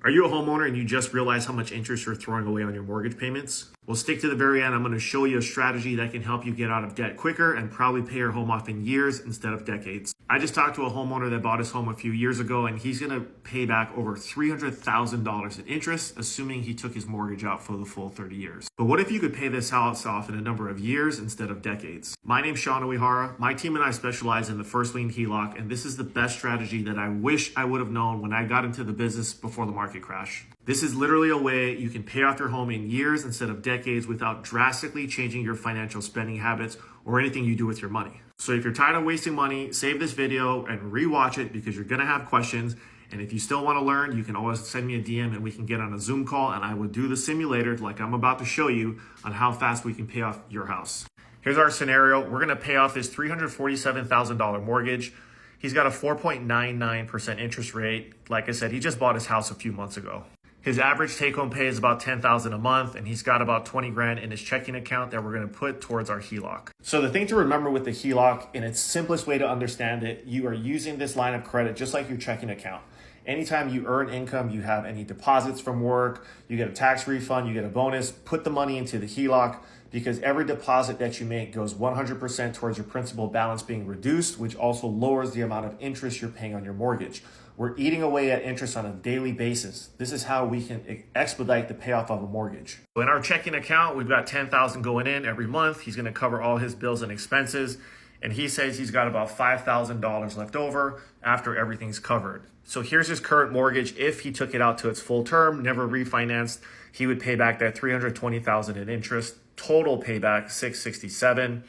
Are you a homeowner and you just realize how much interest you're throwing away on your mortgage payments? Well, stick to the very end. I'm going to show you a strategy that can help you get out of debt quicker and probably pay your home off in years instead of decades. I just talked to a homeowner that bought his home a few years ago, and he's going to pay back over $300,000 in interest, assuming he took his mortgage out for the full 30 years. But what if you could pay this house off in a number of years instead of decades? My name's Sean Uehara. My team and I specialize in the First Lien HELOC, and this is the best strategy that I wish I would have known when I got into the business before the market crash. This is literally a way you can pay off your home in years instead of decades without drastically changing your financial spending habits or anything you do with your money. So if you're tired of wasting money, save this video and rewatch it because you're gonna have questions. And if you still wanna learn, you can always send me a DM and we can get on a Zoom call and I will do the simulator like I'm about to show you on how fast we can pay off your house. Here's our scenario. We're gonna pay off this $347,000 mortgage. He's got a 4.99% interest rate. Like I said, he just bought his house a few months ago. His average take-home pay is about $10,000 a month, and he's got about 20 grand in his checking account that we're gonna put towards our HELOC. So the thing to remember with the HELOC, in its simplest way to understand it, you are using this line of credit just like your checking account. Anytime you earn income, you have any deposits from work, you get a tax refund, you get a bonus, put the money into the HELOC because every deposit that you make goes 100% towards your principal balance being reduced, which also lowers the amount of interest you're paying on your mortgage. We're eating away at interest on a daily basis. This is how we can expedite the payoff of a mortgage. So in our checking account, we've got $10,000 going in every month. He's gonna cover all his bills and expenses. And he says he's got about $5,000 left over after everything's covered. So here's his current mortgage. If he took it out to its full term, never refinanced, he would pay back that $320,000 in interest. Total payback, $667,000.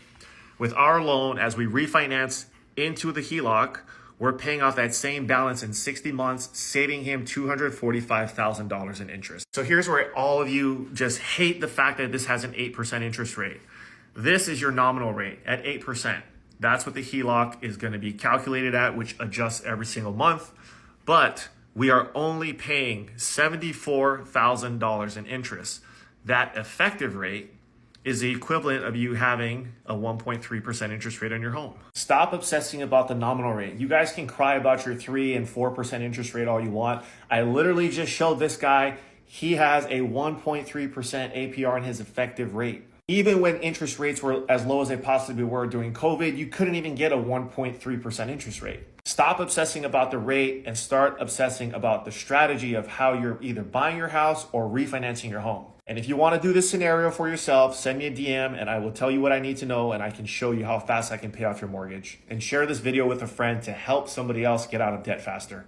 With our loan, as we refinance into the HELOC, we're paying off that same balance in 60 months, saving him $245,000 in interest. So here's where all of you just hate the fact that this has an 8% interest rate. This is your nominal rate at 8%. That's what the HELOC is going to be calculated at, which adjusts every single month. But we are only paying $74,000 in interest. That effective rate is the equivalent of you having a 1.3% interest rate on your home. Stop obsessing about the nominal rate. You guys can cry about your 3 and 4% interest rate all you want. I literally just showed this guy, he has a 1.3% APR in his effective rate. Even when interest rates were as low as they possibly were during COVID, you couldn't even get a 1.3% interest rate. Stop obsessing about the rate and start obsessing about the strategy of how you're either buying your house or refinancing your home. And if you want to do this scenario for yourself, send me a DM and I will tell you what I need to know and I can show you how fast I can pay off your mortgage. And share this video with a friend to help somebody else get out of debt faster.